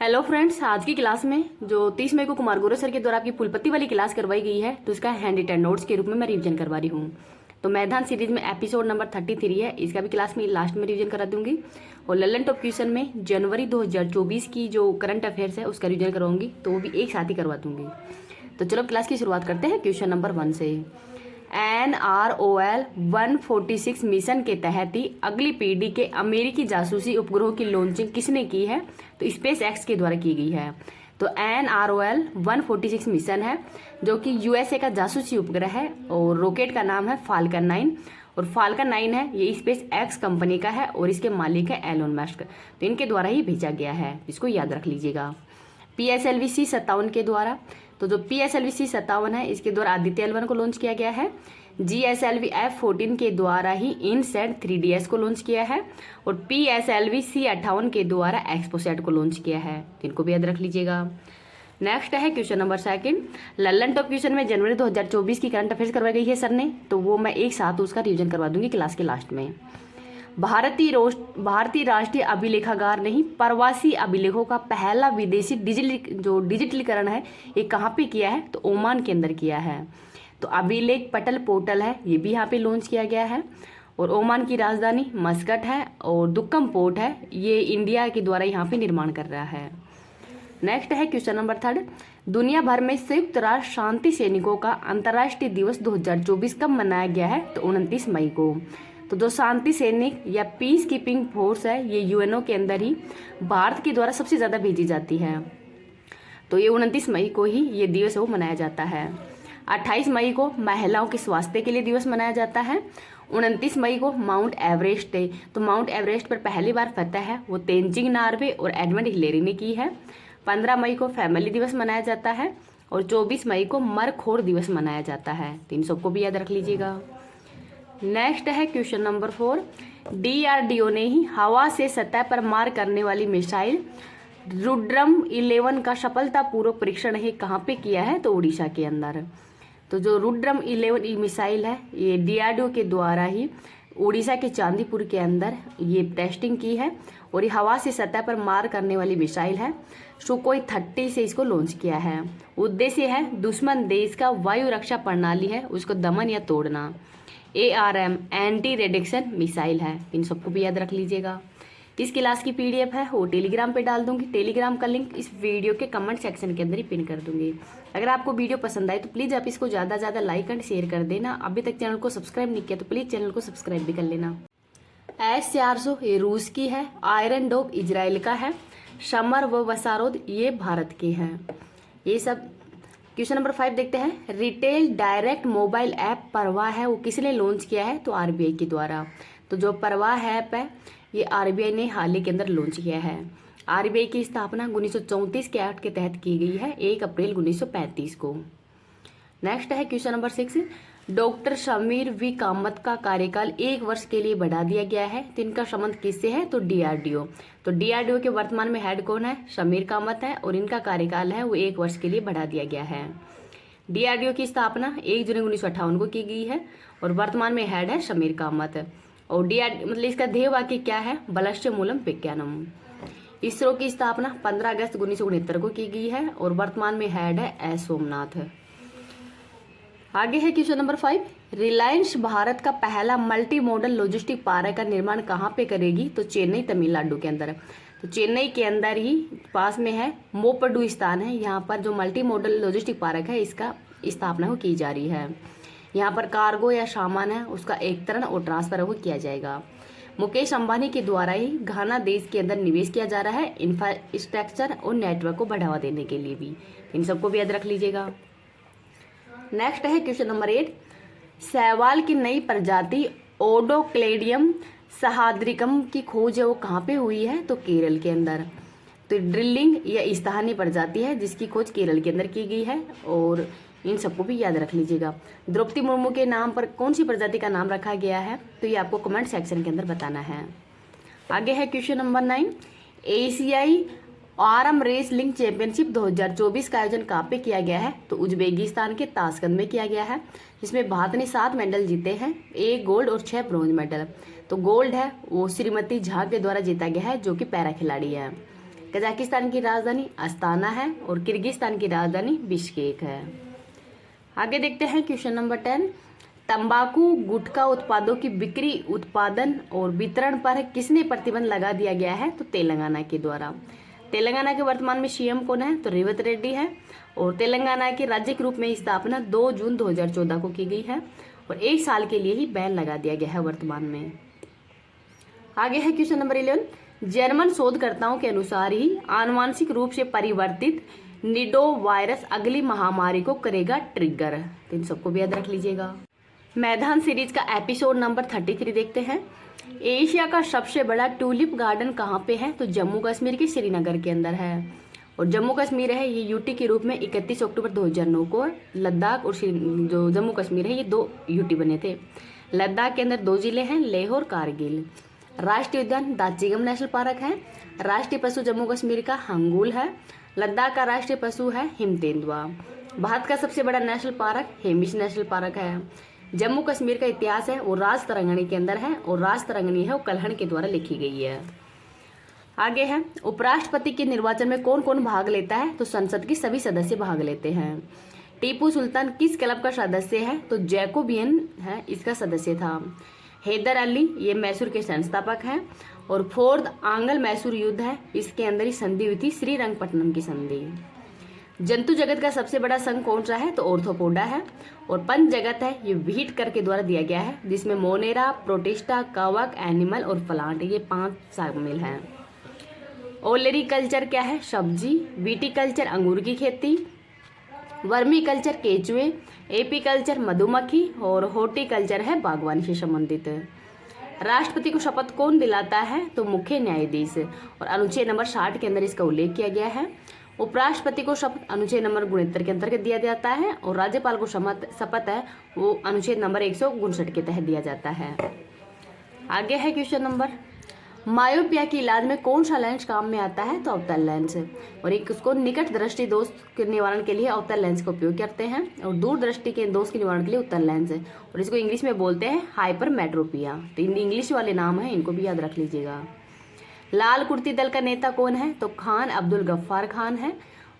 Hello friends, आज की class में जो 30 मई को कुमार गौरव सर के द्वारा आपकी पुलपत्ती वाली क्लास करवाई गई है, तो इसका हैंड रिटन नोट्स के रूप में मैं रिवीजन करवा रही हूँ। तो मैदान सीरीज में एपिसोड नंबर 33 है, इसका भी क्लास में लास्ट में रिवीजन करा दूंगी। और लल्लन टॉप क्वेश्चन में जनवरी 2024 की जो करंट अफेयर्स है उसका रिवीजन करवाऊंगी, तो वो भी एक साथ ही करवा दूंगी। तो चलो क्लास की शुरुआत करते हैं क्वेश्चन नंबर 1 से। NROL 146 मिशन के तहत ही अगली पीढ़ी के अमेरिकी जासूसी उपग्रहों की लॉन्चिंग किसने की है? तो स्पेस एक्स के द्वारा की गई है। तो NROL 146 मिशन है जो कि USA का जासूसी उपग्रह है और रॉकेट का नाम है फाल्कन 9। और फाल्कन 9 है ये स्पेस एक्स कंपनी का है और इसके मालिक है एलोन मस्क। तो इनके द्वारा ही भेजा गया है, इसको याद रख लीजिएगा। PSLV C57 के द्वारा, तो जो PSLV C57 है इसके द्वारा आदित्य L1 को लॉन्च किया गया है। GSLV F14 के द्वारा ही इनसैट 3DS को लॉन्च किया है और PSLV C58 के द्वारा एक्सपोसैट को लॉन्च किया है। इनको भी याद रख लीजिएगा। नेक्स्ट है question number 2। Lallan top question में जनवरी 2024 की करंट अफेयर्स करवाई गई है सर ने, तो वो मैं एक साथ उसका रिवीजन करवा दूंगी क्लास के लास्ट में। भारतीय राष्ट्रीय अभिलेखागार नहीं, प्रवासी अभिलेखों का पहला विदेशी डिजिटलीकरण है ये कहाँ पे किया है? तो ओमान के अंदर किया है। तो अभिलेख पटल पोर्टल है ये भी यहाँ पे लॉन्च किया गया है और ओमान की राजधानी मस्कट है और दुक्कम पोर्ट है ये इंडिया के द्वारा यहाँ पे निर्माण कर रहा है। नेक्स्ट है क्वेश्चन नंबर 3। दुनिया भर में संयुक्त राष्ट्र शांति सैनिकों का अंतर्राष्ट्रीय दिवस 2024 कब मनाया गया है? तो 29 मई को। तो जो शांति सैनिक या पीस कीपिंग फोर्स है ये यूएनओ के अंदर ही भारत के द्वारा सबसे ज़्यादा भेजी जाती है, तो ये 29 मई को ही ये दिवस वो मनाया जाता है। 28 मई को महिलाओं के स्वास्थ्य के लिए दिवस मनाया जाता है। 29 मई को माउंट एवरेस्ट डे, तो माउंट एवरेस्ट पर पहली बार फतह है वो तेंजिंग नार्वे और एडमंड हिलेरी ने की है। 15 मई को फैमिली दिवस मनाया जाता है और 24 मई को मरखोर दिवस मनाया जाता है। तो इन सबको भी याद रख लीजिएगा। नेक्स्ट है क्वेश्चन नंबर 4। DRDO ने ही हवा से सतह पर मार करने वाली मिसाइल रुद्रम 11 का सफलतापूर्वक परीक्षण है कहाँ पे किया है? तो उड़ीसा के अंदर। तो जो रुद्रम 11 मिसाइल है ये DRDO के द्वारा ही उड़ीसा के चांदीपुर के अंदर ये टेस्टिंग की है और ये हवा से सतह पर मार करने वाली मिसाइल है। सुकोई 30 से इसको लॉन्च किया है। उद्देश्य है दुश्मन देश का वायु रक्षा प्रणाली है उसको दमन या तोड़ना। ARM एंटी रेडिएशन मिसाइल है। इन सबको भी याद रख लीजिएगा। इस क्लास की PDF है वो टेलीग्राम पे डाल दूंगी। टेलीग्राम का लिंक इस वीडियो के कमेंट सेक्शन के अंदर ही पिन कर दूंगी। अगर आपको वीडियो पसंद आए तो प्लीज़ आप इसको ज़्यादा से ज़्यादा लाइक एंड शेयर कर देना। अभी तक चैनल को सब्सक्राइब नहीं किया तो प्लीज़ चैनल को सब्सक्राइब भी कर लेना। S400 ये रूस की है। आयरन डोम इजराइल का है। समर व वसारोद ये भारत के हैं। ये सब। क्वेश्चन नंबर 5 देखते हैं। रिटेल डायरेक्ट मोबाइल ऐप परवाह है वो किसने लॉन्च किया है? तो RBI के द्वारा। तो जो परवाह ऐप है ये RBI ने हाल ही के अंदर लॉन्च किया है। RBI की स्थापना 1934 के एक्ट के तहत की गई है 1 अप्रैल 1935 को। नेक्स्ट है question number 6। Doctor Sameer V Kamat का कार्यकाल 1 वर्ष के लिए बढ़ा दिया गया है। तो इनका संबंध किससे है? तो DRDO। तो DRDO के वर्तमान में हेड कौन है? समीर कामत है और इनका कार्यकाल है वो 1 वर्ष के लिए बढ़ा दिया गया है। DRDO की स्थापना 1 जुलाई 1958 को की गई है और वर्तमान में हेड है समीर कामत। और मतलब इसका ध्येय वाक्य क्या है? बलश्य मूलम विज्ञानम। इसरो की स्थापना 15 अगस्त 1969 को की गई है और वर्तमान में हेड है S सोमनाथ। आगे है क्वेश्चन नंबर 5। रिलायंस भारत का पहला मल्टी मॉडल लॉजिस्टिक पार्क का निर्माण कहाँ पे करेगी? तो चेन्नई तमिलनाडु के अंदर। तो चेन्नई के अंदर ही पास में है मोपडू स्थान है, यहाँ पर जो मल्टी मॉडल लॉजिस्टिक पार्क है इसका स्थापना हो की जा रही है। यहाँ पर कार्गो या सामान है उसका एकत्रण और ट्रांसफर वो किया जाएगा। मुकेश अंबानी के द्वारा ही घाना देश के अंदर निवेश किया जा रहा है इंफ्रास्ट्रक्चर और नेटवर्क को बढ़ावा देने के लिए भी। इन सबको भी याद रख लीजिएगा। नेक्स्ट है क्वेश्चन नंबर 8। शैवाल की नई प्रजाति ओडोक्लेडियम सहाद्रिकम की खोज है वो कहाँ पे हुई है? तो केरल के अंदर। तो ड्रिलिंग या स्थानीय प्रजाति है जिसकी खोज केरल के अंदर की गई है और इन सबको भी याद रख लीजिएगा। द्रौपदी मुर्मू के नाम पर कौन सी प्रजाति का नाम रखा गया है? तो ये आपको कमेंट सेक्शन के अंदर बताना है। आगे है क्वेश्चन नंबर 9। एशियाई आर्म रेसलिंग चैंपियनशिप 2024 का आयोजन कहाँ पे किया गया है? तो उज्बेकिस्तान के ताशकंद में किया गया है, जिसमें भारत ने 7 मेडल जीते हैं, 1 गोल्ड और 6 ब्रॉन्ज मेडल। तो गोल्ड है वो श्रीमती झा के द्वारा जीता गया है जो कि पैरा खिलाड़ी है। कजाकिस्तान की राजधानी अस्ताना है और किर्गिस्तान की राजधानी बिश्केक है। आगे देखते हैं क्वेश्चन नंबर 10। तंबाकू गुटखा उत्पादों की बिक्री, उत्पादन और वितरण पर किसने प्रतिबंध लगा दिया गया है? तो तेलंगाना के द्वारा। तेलंगाना के वर्तमान में सीएम कौन है? तो रेवंत रेड्डी है और तेलंगाना के राज्य के रूप में स्थापना 2 जून 2014 को की गई है और 1 साल के लिए ही बैन लगा दिया गया है वर्तमान में। आगे है क्वेश्चन नंबर 11। जर्मन शोधकर्ताओं के अनुसार ही आनुवांशिक रूप से परिवर्तित निडो वायरस अगली महामारी को करेगा ट्रिगर। तो इन सबको भी याद रख लीजिएगा। मैदान सीरीज का एपिसोड नंबर 33 देखते हैं। एशिया का सबसे बड़ा टूलिप गार्डन कहाँ पे है? तो जम्मू कश्मीर के श्रीनगर के अंदर है और जम्मू कश्मीर है ये यूटी के रूप में 31 अक्टूबर 2009 को लद्दाख और जो जम्मू कश्मीर है ये 2 यूटी बने थे। लद्दाख के अंदर 2 जिले हैं, लेह और कारगिल। राष्ट्रीय उद्यान दाचिगम नेशनल पार्क है। राष्ट्रीय पशु जम्मू कश्मीर का हंगूल है। लद्दाख का राष्ट्रीय पशु है हिमतेंदुआ। भारत का सबसे बड़ा national park Hemis national park है। जम्मू कश्मीर का इतिहास है वो राज तरंगणी के अंदर है और राज तरंगणी है वो कल्हण के द्वारा लिखी गई है। आगे है उपराष्ट्रपति के निर्वाचन में कौन कौन भाग लेता है? तो संसद के सभी सदस्य भाग लेते हैं। टीपू सुल्तान किस क्लब का सदस्य है? तो जैकोबियन है इसका सदस्य था। हैदर अली ये मैसूर के संस्थापक हैं और 4th आंग्ल मैसूर युद्ध है इसके अंदर ही संधि हुई थी श्रीरंगपट्टनम की संधि। जंतु जगत का सबसे बड़ा संघ कौन सा है? तो ऑर्थोपोडा है और पंच जगत है ये व्हीटकर के द्वारा दिया गया है जिसमें मोनेरा, प्रोटिस्टा, कवक, एनिमल और प्लांट ये 5 शामिल हैं। ओलेरी कल्चर क्या है? सब्जी। विटिकल्चर अंगूर की खेती। Vermi culture केचुए। एपीकल्चर मधुमक्खी और हॉर्टिकल्चर है बागवानी से संबंधित। राष्ट्रपति को शपथ कौन दिलाता है? तो मुख्य न्यायाधीश और अनुच्छेद नंबर 60 के अंदर इसका उल्लेख किया गया है। उपराष्ट्रपति को शपथ अनुच्छेद नंबर 69 के अंतर्गत दिया जाता है और राज्यपाल को शपथ है वो अनुच्छेद नंबर 159 के तहत दिया जाता है। आगे है क्वेश्चन नंबर। मायोपिया के इलाज में कौन सा लेंस काम में आता है? तो अवतल लेंस और एक उसको निकट दृष्टि दोष के निवारण के लिए अवतल लेंस का उपयोग करते हैं और दूर दृष्टि के दोष के निवारण के लिए उत्तल लेंस है और इसको इंग्लिश में बोलते हैं हाइपरमेट्रोपिया। तो इन इंग्लिश वाले नाम है इनको भी याद रख लीजिएगा। लाल कुर्ती दल का नेता कौन है? तो खान अब्दुल गफ्फार खान है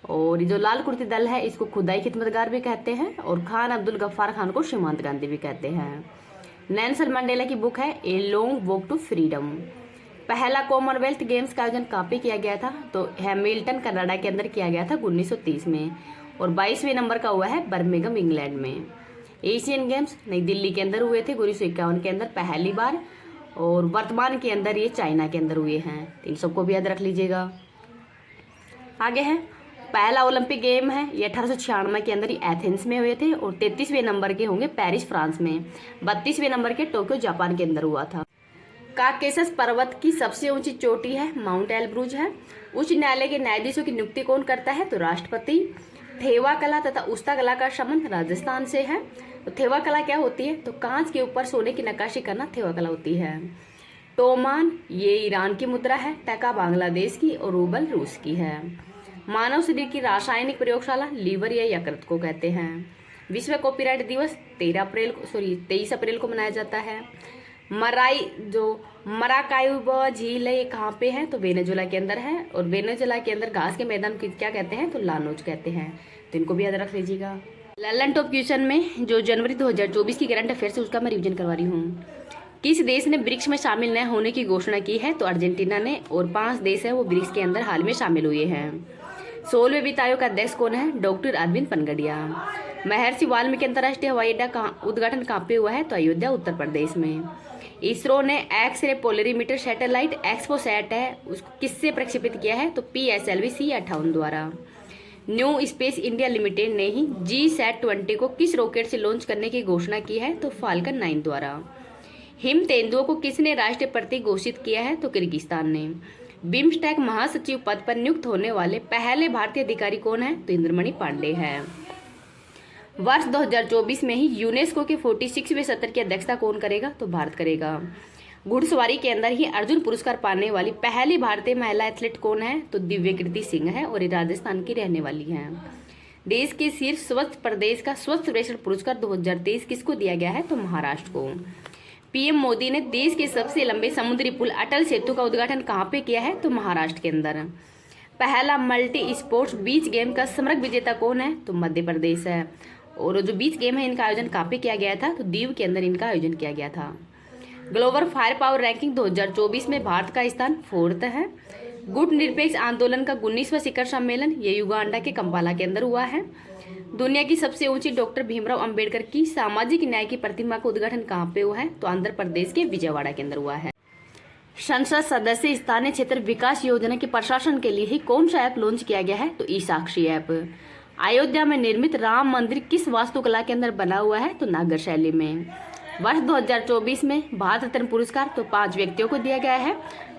और जो लाल कुर्ती दल है इसको खुदाई खिदमतगार भी कहते हैं और खान अब्दुल गफ्फार खान को सीमांत गांधी भी कहते हैं। नेल्सन मंडेला की बुक है a long walk to freedom. पहला कॉमनवेल्थ गेम्स का आयोजन कहाँ पे किया गया था? तो हैमिल्टन कनाडा के अंदर किया गया था 1930 में और 22वें नंबर का हुआ है बर्मिंघम इंग्लैंड में। एशियन गेम्स नई दिल्ली के अंदर हुए थे 1951 के अंदर पहली बार और वर्तमान के अंदर ये चाइना के अंदर हुए हैं। इन सबको भी याद रख लीजिएगा। आगे है पहला ओलंपिक गेम है ये 1896 के अंदर ही एथेंस में हुए थे और 33वें नंबर के होंगे पेरिस फ्रांस में। 32वें नंबर के टोक्यो जापान के अंदर हुआ था। काकेशस पर्वत की सबसे ऊंची चोटी है माउंट एल्ब्रूज है। उच्च न्यायालय के न्यायाधीशों की नियुक्ति कौन करता है? तो राष्ट्रपति। थेवा कला तथा उस्ता कला का संबंध राजस्थान से है। तो थेवा कला क्या होती है? तो कांच के ऊपर सोने की नक्काशी करना थेवा कला होती है। टोमान ये ईरान की मुद्रा है। टका बांग्लादेश की और रूबल रूस की है। मानव शरीर की रासायनिक प्रयोगशाला लीवर या यकृत को कहते हैं। विश्व कॉपीराइट दिवस 23 अप्रैल को मनाया जाता है। मराकाइबो झील है ये कहाँ पे है? तो वेनेजुला के अंदर है और वेनेजुला के अंदर घास के मैदान को क्या कहते हैं? तो लानोज कहते हैं। तो इनको भी याद रख लीजिएगा। ललन टॉप क्वेश्चन में जो जनवरी 2024 की करंट अफेयर्स है उसका मैं रिवीजन करवा रही हूँ। किस देश ने ब्रिक्स में शामिल न होने की घोषणा की है? तो अर्जेंटीना ने और 5 देश है वो ब्रिक्स के अंदर हाल में शामिल हुए हैं। 16वें वित्त आयोग का अध्यक्ष कौन है? डॉक्टर अरविंद पनगड़िया। महर्षि वाल्मीकि अंतर्राष्ट्रीय हवाई अड्डा का उद्घाटन कहाँ पे हुआ है? तो अयोध्या उत्तर प्रदेश में। इसरो ने X ray polarimeter satellite XPoSat है उसको किससे प्रक्षेपित किया है? तो PSLV C58 द्वारा। न्यू स्पेस इंडिया लिमिटेड ने ही GSAT-20 को किस रॉकेट से लॉन्च करने की घोषणा की है? तो फाल्कन 9 द्वारा। हिम तेंदुओं को किसने राष्ट्रीय प्रतीक घोषित किया है? तो किर्गिस्तान ने। बिम्स्टेक महासचिव पद पर नियुक्त होने वाले पहले भारतीय अधिकारी कौन है? तो इंद्रमणि पांडे है। वर्ष 2024 में ही यूनेस्को के 46वें सत्र की अध्यक्षता कौन करेगा? तो भारत करेगा। घुड़सवारी के अंदर ही अर्जुन पुरस्कार पाने वाली पहली भारतीय महिला एथलीट कौन है? तो दिव्यकीर्ति सिंह है और ये राजस्थान की रहने वाली हैं। देश के शीर्ष स्वच्छ प्रदेश का स्वच्छ सर्वेक्षण पुरस्कार 2023 किसको दिया गया है? तो महाराष्ट्र को। पीएम मोदी ने देश के सबसे लंबे समुद्री पुल अटल सेतु का उद्घाटन कहाँ पे किया है? तो महाराष्ट्र के अंदर। पहला मल्टी स्पोर्ट्स बीच गेम का समग्र विजेता कौन है? तो मध्य प्रदेश है। और जो बीच गेम है इनका आयोजन कहाँ पे किया गया था? तो दीव के अंदर इनका आयोजन किया गया था। ग्लोबल फायर पावर रैंकिंग 2024 में भारत का स्थान 4th है। गुट निरपेक्ष आंदोलन का 19वां शिखर सम्मेलन ये युगांडा के कंपाला के अंदर हुआ है। दुनिया की सबसे ऊंची डॉक्टर भीमराव अंबेडकर की सामाजिक न्याय की प्रतिमा का उद्घाटन कहाँ पे हुआ है? तो आंध्र प्रदेश के विजयवाड़ा के अंदर हुआ है। संसद सदस्य स्थानीय क्षेत्र विकास योजना के प्रशासन के लिए ही कौन सा ऐप लॉन्च किया गया है? तो ई साक्षी ऐप। अयोध्या में निर्मित राम मंदिर किस वास्तुकला के अंदर बना हुआ है? तो नागर शैली में। वर्ष 2024 में भारत रत्न पुरस्कार तो 5 व्यक्तियों को दिया गया है।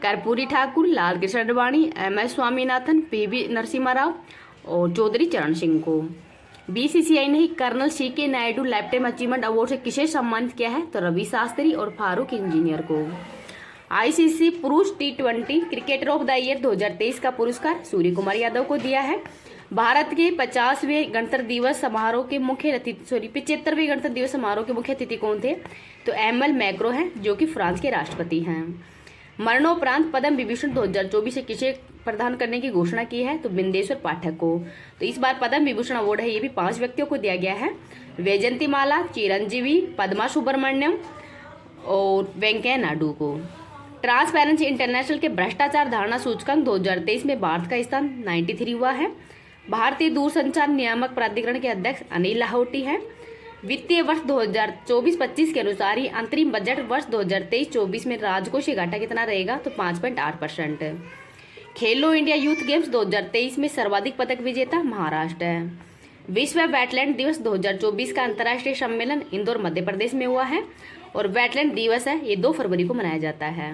कर्पूरी ठाकुर, लाल कृष्ण अडवाणी, MS स्वामीनाथन, PV नरसिम्हा राव और चौधरी चरण सिंह को। BCCI ने ही colonel CK Naidu lifetime achievement award से किसे सम्मानित किया है? तो रवि शास्त्री और फारूक इंजीनियर को। ICC पुरुष T20 cricketer of the year 2023 का पुरस्कार सूर्य कुमार यादव को दिया है। भारत के 50वें गणतंत्र दिवस समारोह के मुख्य अतिथि 75वें गणतंत्र दिवस समारोह के मुख्य अतिथि कौन थे? तो एमएल मैक्रो हैं जो कि फ्रांस के राष्ट्रपति हैं। मरणोपरांत पद्म विभूषण 2024 से किसे प्रदान करने की घोषणा की है? तो बिंदेश्वर पाठक को। तो इस बार पद्म विभूषण अवार्ड है ये भी 5 व्यक्तियों को दिया गया है। वैजयंती माला, चिरंजीवी, पद्मा सुब्रमण्यम और वेंकैया नायडू को। ट्रांसपेरेंसी इंटरनेशनल के भ्रष्टाचार धारणा सूचकांक 2023 में भारत का स्थान 93 हुआ है। भारतीय दूरसंचार नियामक प्राधिकरण के अध्यक्ष अनिल लाहौटी हैं। वित्तीय वर्ष 2024-25 के अनुसार ही अंतरिम बजट वर्ष 2023-24 में राजकोषीय घाटा कितना रहेगा? तो 5.8%। खेलो इंडिया यूथ गेम्स 2023 में सर्वाधिक पदक विजेता महाराष्ट्र है। विश्व वेटलैंड दिवस 2024 का अंतर्राष्ट्रीय सम्मेलन इंदौर मध्य प्रदेश में हुआ है और वेटलैंड दिवस है ये 2 फरवरी को मनाया जाता है।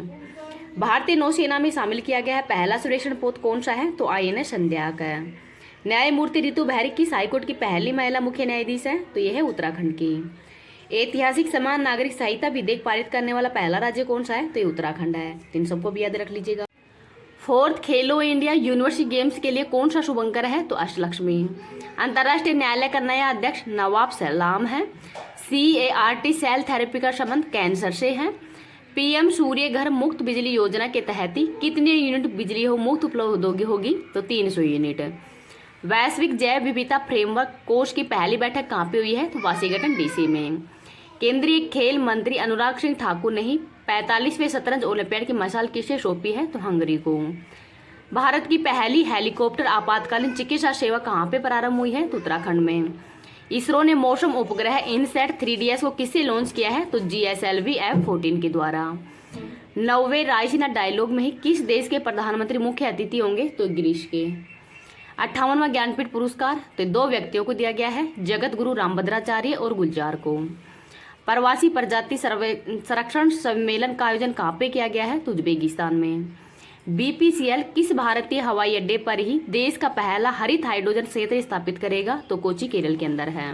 भारतीय नौसेना में शामिल किया गया है पहला सर्वेक्षण पोत कौन सा है? तो INS संध्याक है। न्यायमूर्ति रितु बहरी किस हाईकोर्ट की पहली महिला मुख्य न्यायाधीश है? तो यह है उत्तराखंड की। ऐतिहासिक समान नागरिक संहिता विधेयक पारित करने वाला पहला राज्य कौन सा है? तो ये उत्तराखंड है। इन सबको भी याद रख लीजिएगा। 4th खेलो इंडिया यूनिवर्सिटी गेम्स के लिए कौन सा शुभंकर है? तो अष्टलक्ष्मी। अंतर्राष्ट्रीय न्यायालय का नया अध्यक्ष नवाब सलाम है। CART सेल थेरेपी का संबंध कैंसर से है। PM सूर्य घर मुफ्त बिजली योजना के तहत कितने यूनिट बिजली हो मुफ्त उपलब्ध होगी? तो 300 यूनिट। वैश्विक जैव विविधता फ्रेमवर्क कोष की पहली बैठक कहाँ पे हुई है? तो वाशिंगटन DC में। केंद्रीय खेल मंत्री अनुराग सिंह ठाकुर ने ही 45वें शतरंज ओलंपियाड की मशाल किसे सौंपी है? तो हंगरी को। भारत की पहली हेलीकॉप्टर आपातकालीन चिकित्सा सेवा कहाँ पे प्रारंभ हुई है? तो उत्तराखंड में। इसरो ने मौसम उपग्रह इनसैट 3DS को किससे लॉन्च किया है? तो GSLV F-14 के द्वारा। 9वें रायसीना डायलॉग में ही किस देश के प्रधानमंत्री मुख्य अतिथि होंगे? तो ग्रीस के। 58वां ज्ञानपीठ पुरस्कार तो 2 व्यक्तियों को दिया गया है, जगत गुरु रामभद्राचार्य और गुलजार को। प्रवासी प्रजाति संरक्षण सम्मेलन का आयोजन कहाँ पे किया गया है? तो उज्बेकिस्तान में। BPCL किस भारतीय हवाई अड्डे पर ही देश का पहला हरित हाइड्रोजन संयंत्र स्थापित करेगा? तो कोची केरल के अंदर है।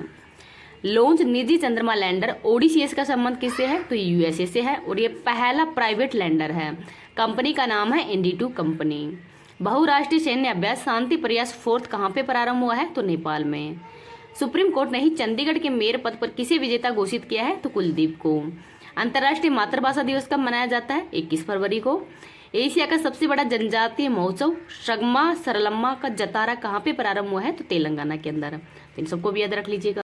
लॉन्च निजी चंद्रमा लैंडर ODCS का संबंध किससे है? तो USA से है और ये पहला प्राइवेट लैंडर है। कंपनी का नाम है इंडी2 कंपनी। बहुराष्ट्रीय सैन्य अभ्यास शांति प्रयास 4th कहाँ पे प्रारंभ हुआ है? तो नेपाल में। सुप्रीम कोर्ट ने ही चंडीगढ़ के मेयर पद पर किसे विजेता घोषित किया है? तो कुलदीप को। अंतर्राष्ट्रीय मातृभाषा दिवस कब मनाया जाता है? 21 फरवरी को। एशिया का सबसे बड़ा जनजातीय महोत्सव सगमा सरलम्मा का जतारा कहाँ पे प्रारंभ हुआ है? तो तेलंगाना के अंदर। इन सबको भी याद रख लीजिएगा।